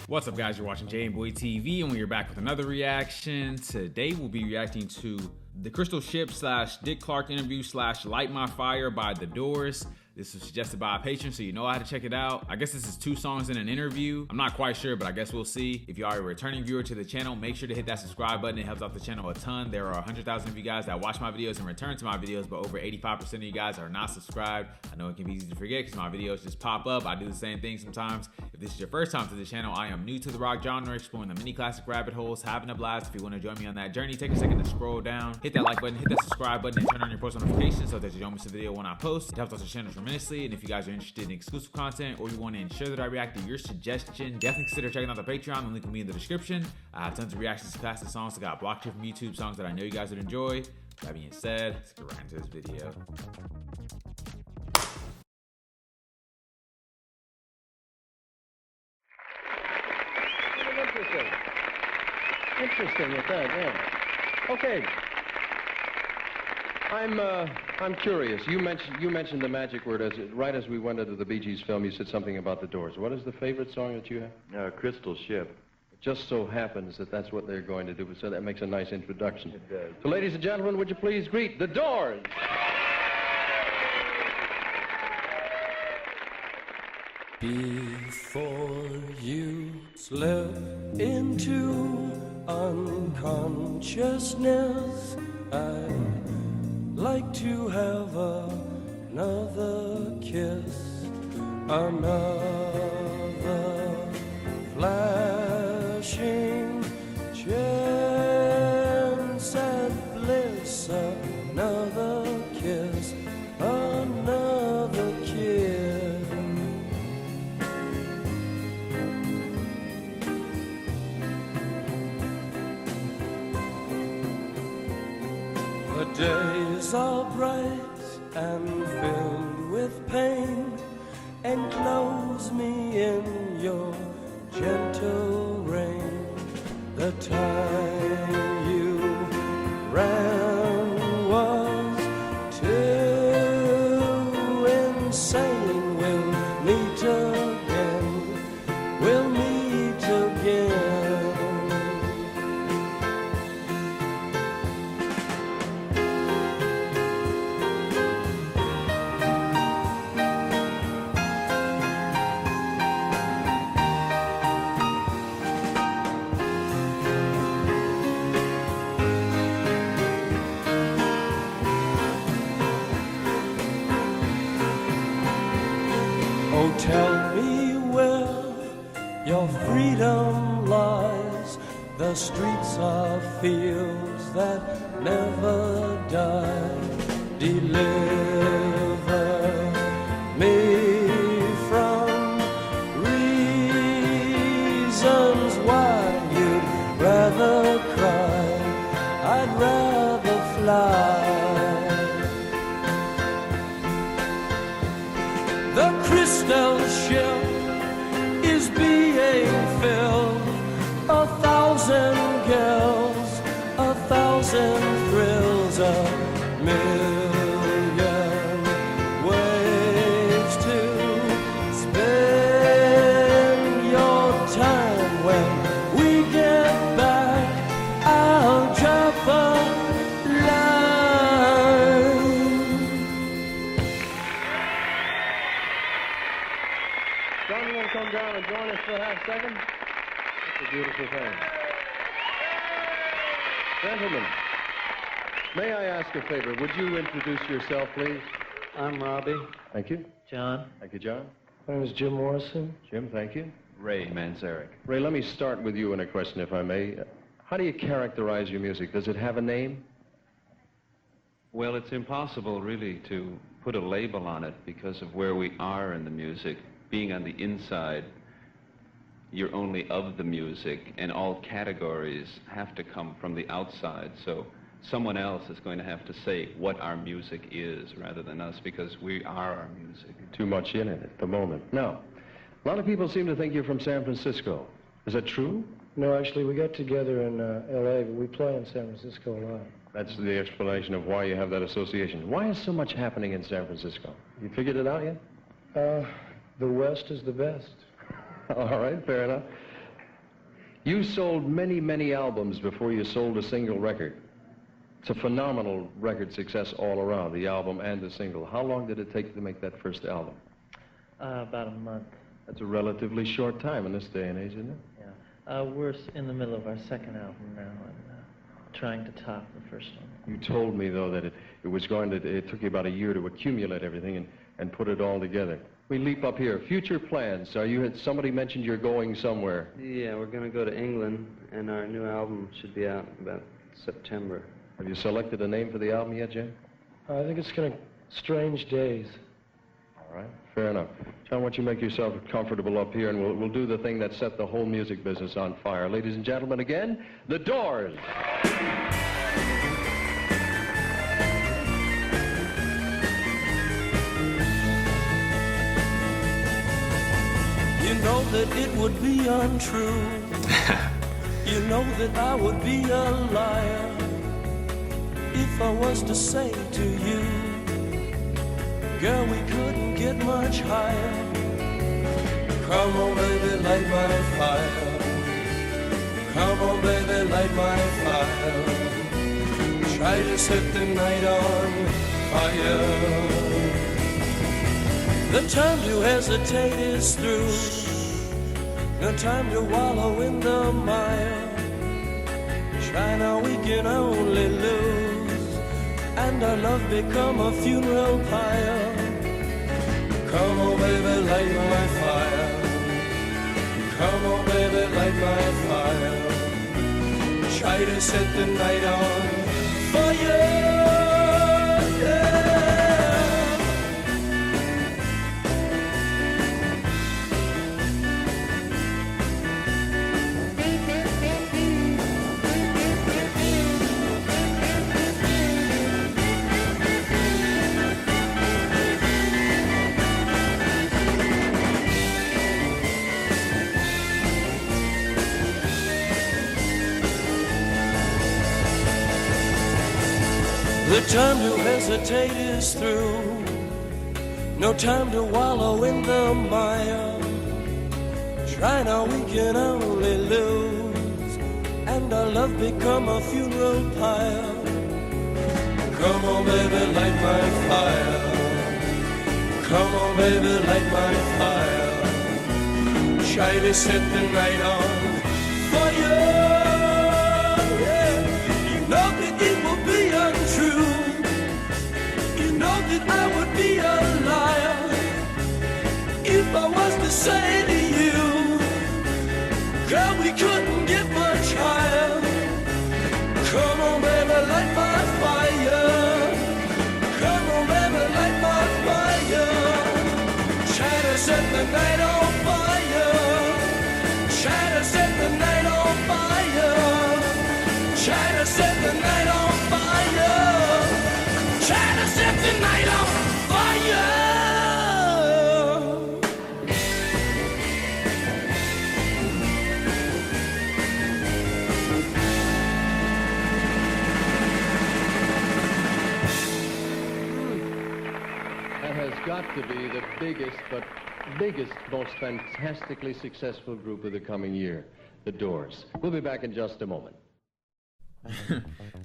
What's up, guys? You're watching J&Boy TV, and we're back with another reaction. Today we'll be reacting to the Crystal Ship / Dick Clark interview / Light My Fire by The Doors. This was suggested by a patron, so you know how to check it out. I guess this is 2 songs in an interview. I'm not quite sure, but I guess we'll see. If you are a returning viewer to the channel, make sure to hit that subscribe button. It helps out the channel a ton. There are 100,000 of you guys that watch my videos and return to my videos, but over 85% of you guys are not subscribed. I know it can be easy to forget because my videos just pop up. I do the same thing sometimes. If this is your first time to the channel, I am new to the rock genre, exploring the mini classic rabbit holes, having a blast. If you want to join me on that journey, take a second to scroll down, hit that like button, hit that subscribe button, and turn on your post notifications so that you don't miss a video when I post. It helps out the channel tremendously, and if you guys are interested in exclusive content or you want to ensure that I react to your suggestion, definitely consider checking out the Patreon. The link will be in the description. I have tons of reactions to classic songs. I got blocked here from YouTube, songs that I know you guys would enjoy. That being said, let's get right into this video. Interesting at that, yeah. Okay. I'm curious. You mentioned the magic word right as we went into the Bee Gees film. You said something about the Doors. What is the favorite song that you have? Crystal Ship. It just so happens that that's what they're going to do, so that makes a nice introduction. It does. So, ladies and gentlemen, would you please greet the Doors? Before you slip into unconsciousness, I'd like to have another kiss, another flashing chance at bliss, another kiss, another kiss. The days are bright and filled with pain, enclose me in your gentle rain. The time you ran was too insane. We'll meet again, we'll meet again. Oh, tell me where your freedom lies. The streets are fields that never die. Deliver me from reasons why you'd rather cry. I'd rather fly. The crystal ship is being filled. 1,000 girls, 1,000 thrills, 1,000,000 ways to spend your time. When we get back, I'll drop a John, you want to come down and join us for a half second? That's a beautiful thing. Gentlemen, may I ask a favor? Would you introduce yourself, please? I'm Robbie. Thank you. John. Thank you, John. My name is Jim Morrison. Jim, thank you. Ray Manzarek. Ray, let me start with you in a question, if I may. How do you characterize your music? Does it have a name? Well, it's impossible really to put a label on it because of where we are in the music. Being on the inside, you're only of the music, and all categories have to come from the outside. So someone else is going to have to say what our music is rather than us, because we are our music. Too much in it at the moment. Now, a lot of people seem to think you're from San Francisco. Is that true? No, actually, we got together in L.A., but we play in San Francisco a lot. That's the explanation of why you have that association. Why is so much happening in San Francisco? You figured it out yet? The West is the best. All right, fair enough. You sold many, many albums before you sold a single record. It's a phenomenal record success all around, the album and the single. How long did it take to make that first album? About a month. That's a relatively short time in this day and age, isn't it? Yeah. We're in the middle of our second album now and trying to top the first one. You told me, though, that it took you about a year to accumulate everything and put it all together. We leap up here. Future plans. Somebody mentioned you're going somewhere. Yeah, we're going to go to England, and our new album should be out about September. Have you selected a name for the album yet, Jim? I think it's going to Strange Days. All right, fair enough. John, why don't you make yourself comfortable up here, and we'll do the thing that set the whole music business on fire. Ladies and gentlemen, again, The Doors. You know that it would be untrue. You know that I would be a liar if I was to say to you, girl, we couldn't get much higher. Come on, baby, light my fire. Come on, baby, light my fire. Try to set the night on fire. The time to hesitate is through. No time to wallow in the mire. Try now, we can only lose, and our love become a funeral pyre. Come on, baby, light my fire. Come on, baby, light my fire. Try to set the night on fire. The time to hesitate is through. No time to wallow in the mire. Try now, we can only lose, and our love become a funeral pyre. Come on, baby, light my fire. Come on, baby, light my fire. Try to set the night on fire. You know that it will be untrue. You know that I would be a liar if I was to say to you, girl, we couldn't get much higher. Come on, baby, light my fire. Come on, baby, light my fire. Try to set the night on fire. Try to set the night on fire. Try to set the night on fire. Try to set the night on fire. That has got to be the biggest, most fantastically successful group of the coming year, The Doors. We'll be back in just a moment.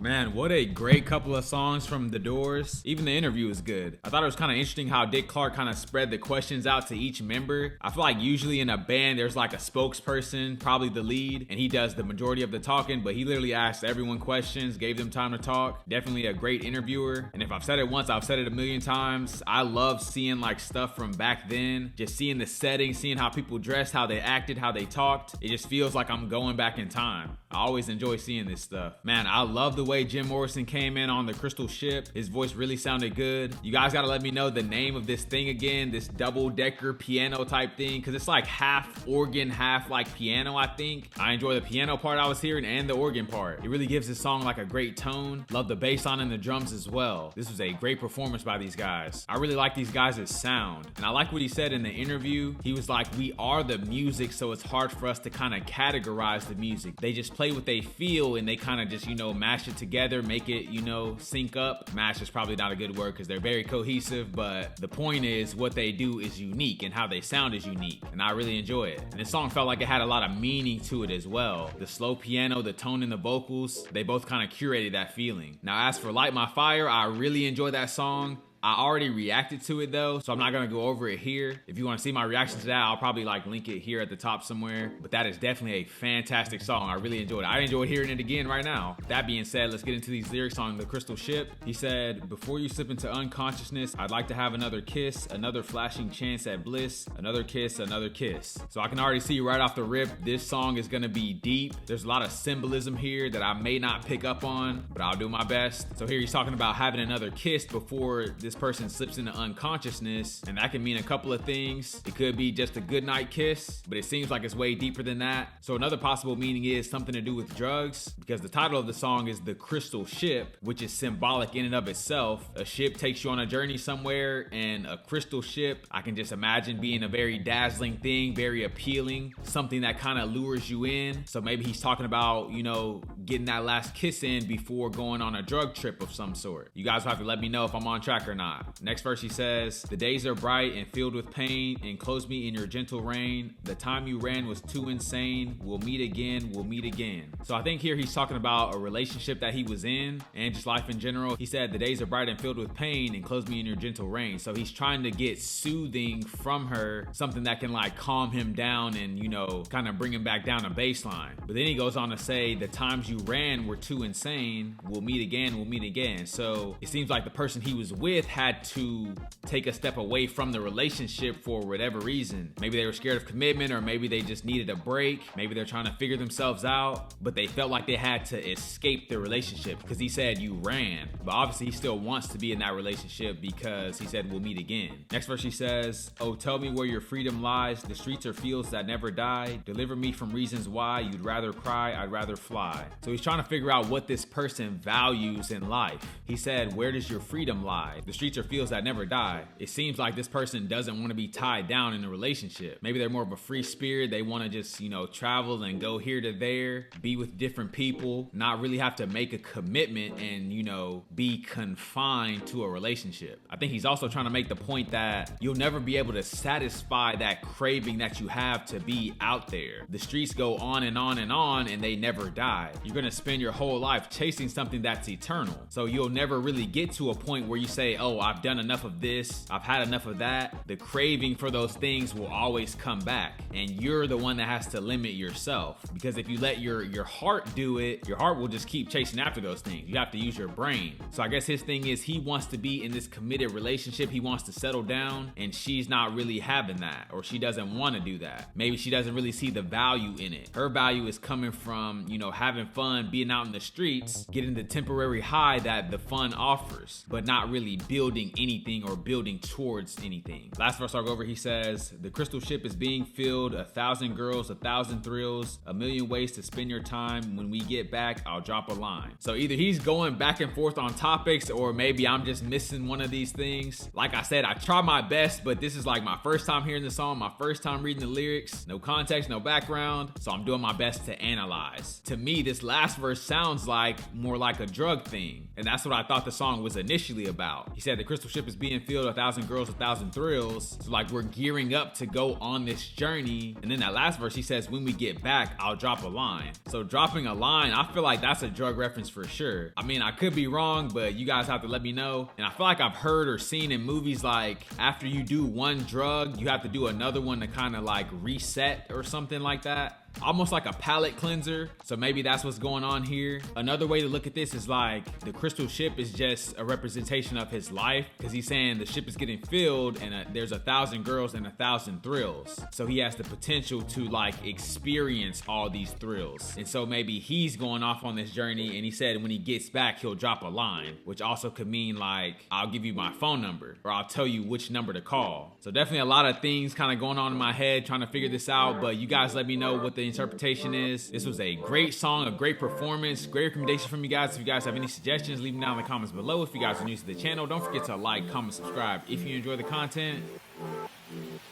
Man, what a great couple of songs from The Doors. Even the interview was good. I thought it was kind of interesting how Dick Clark kind of spread the questions out to each member. I feel like usually in a band, there's like a spokesperson, probably the lead, and he does the majority of the talking, but he literally asked everyone questions, gave them time to talk. Definitely a great interviewer. And if I've said it once, I've said it a million times. I love seeing like stuff from back then, just seeing the setting, seeing how people dressed, how they acted, how they talked. It just feels like I'm going back in time. I always enjoy seeing this stuff. Man, I love the way Jim Morrison came in on the Crystal Ship. His voice really sounded good. You guys gotta let me know the name of this thing again, this double-decker piano type thing, because it's like half organ, half like piano, I think. I enjoy the piano part I was hearing and the organ part. It really gives this song like a great tone. Love the bass line and the drums as well. This was a great performance by these guys. I really like these guys' sound. And I like what he said in the interview. He was like, we are the music, so it's hard for us to kind of categorize the music. They just play what they feel and they kind of just just, you know, mash it together, make it, you know, sync up. Mash is probably not a good word because they're very cohesive, but the point is what they do is unique and how they sound is unique, and I really enjoy it. And this song felt like it had a lot of meaning to it as well. The slow piano, the tone in the vocals, they both kind of curated that feeling. Now, as for Light My Fire, I really enjoy that song. I already reacted to it though, so I'm not gonna go over it here. If you wanna see my reaction to that, I'll probably like link it here at the top somewhere. But that is definitely a fantastic song. I really enjoyed it. I enjoyed hearing it again right now. That being said, let's get into these lyrics on The Crystal Ship. He said, before you slip into unconsciousness, I'd like to have another kiss, another flashing chance at bliss, another kiss, another kiss. So I can already see right off the rip, this song is gonna be deep. There's a lot of symbolism here that I may not pick up on, but I'll do my best. So here he's talking about having another kiss before this person slips into unconsciousness, and that can mean a couple of things. It could be just a goodnight kiss, but it seems like it's way deeper than that. So another possible meaning is something to do with drugs, because the title of the song is The Crystal Ship, which is symbolic in and of itself. A ship takes you on a journey somewhere, and a crystal ship, I can just imagine being a very dazzling thing, very appealing, something that kind of lures you in. So maybe he's talking about, you know, getting that last kiss in before going on a drug trip of some sort. You guys will have to let me know if I'm on track or not. Next verse he says, the days are bright and filled with pain, enclose me in your gentle rain. The time you ran was too insane. We'll meet again, we'll meet again. So I think here he's talking about a relationship that he was in and just life in general. He said, the days are bright and filled with pain, enclose me in your gentle rain. So he's trying to get soothing from her, something that can like calm him down and, you know, kind of bring him back down to baseline. But then he goes on to say, the times you ran were too insane. We'll meet again, we'll meet again. So it seems like the person he was with had to take a step away from the relationship for whatever reason. Maybe they were scared of commitment, or maybe they just needed a break. Maybe they're trying to figure themselves out, but they felt like they had to escape the relationship because he said you ran. But obviously he still wants to be in that relationship because he said we'll meet again. Next verse he says, oh, tell me where your freedom lies. The streets are fields that never die. Deliver me from reasons why you'd rather cry, I'd rather fly. So he's trying to figure out what this person values in life. He said, where does your freedom lie? The streets are fields that never die. It seems like this person doesn't want to be tied down in a relationship. Maybe they're more of a free spirit. They want to just, you know, travel and go here to there, be with different people, not really have to make a commitment and, you know, be confined to a relationship. I think he's also trying to make the point that you'll never be able to satisfy that craving that you have to be out there. The streets go on and on and on, and they never die. You're going to spend your whole life chasing something that's eternal. So you'll never really get to a point where you say, oh, I've done enough of this, I've had enough of that. The craving for those things will always come back, and you're the one that has to limit yourself, because if you let your heart do it, your heart will just keep chasing after those things. You have to use your brain. So I guess his thing is he wants to be in this committed relationship, he wants to settle down, and she's not really having that, or she doesn't want to do that. Maybe she doesn't really see the value in it. Her value is coming from, you know, having fun, being out in the streets, getting the temporary high that the fun offers, but not really building anything or building towards anything. Last verse I'll go over, he says, the crystal ship is being filled, 1,000 girls, 1,000 thrills, a million ways to spend your time. When we get back, I'll drop a line. So either he's going back and forth on topics, or maybe I'm just missing one of these things. Like I said, I try my best, but this is like my first time hearing the song, my first time reading the lyrics, no context, no background, so I'm doing my best to analyze. To me, this last verse sounds like more like a drug thing, and that's what I thought the song was initially about. He said the crystal ship is being filled, 1,000 girls, 1,000 thrills. So like we're gearing up to go on this journey. And then that last verse, he says, when we get back, I'll drop a line. So dropping a line, I feel like that's a drug reference for sure. I mean, I could be wrong, but you guys have to let me know. And I feel like I've heard or seen in movies like after you do one drug, you have to do another one to kind of like reset or something like that. Almost like a palate cleanser. So maybe that's what's going on here. Another way to look at this is like the crystal ship is just a representation of his life, because he's saying the ship is getting filled and there's 1,000 girls and 1,000 thrills. So he has the potential to like experience all these thrills. And so maybe he's going off on this journey, and he said when he gets back, he'll drop a line, which also could mean like, I'll give you my phone number, or I'll tell you which number to call. So definitely a lot of things kind of going on in my head trying to figure this out, but you guys let me know what the interpretation is. This was a great song, a great performance, great recommendation from you guys. If you guys have any suggestions, leave them down in the comments below. If you guys are new to the channel, don't forget to like, comment, subscribe if you enjoy the content.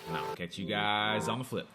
And I'll catch you guys on the flip.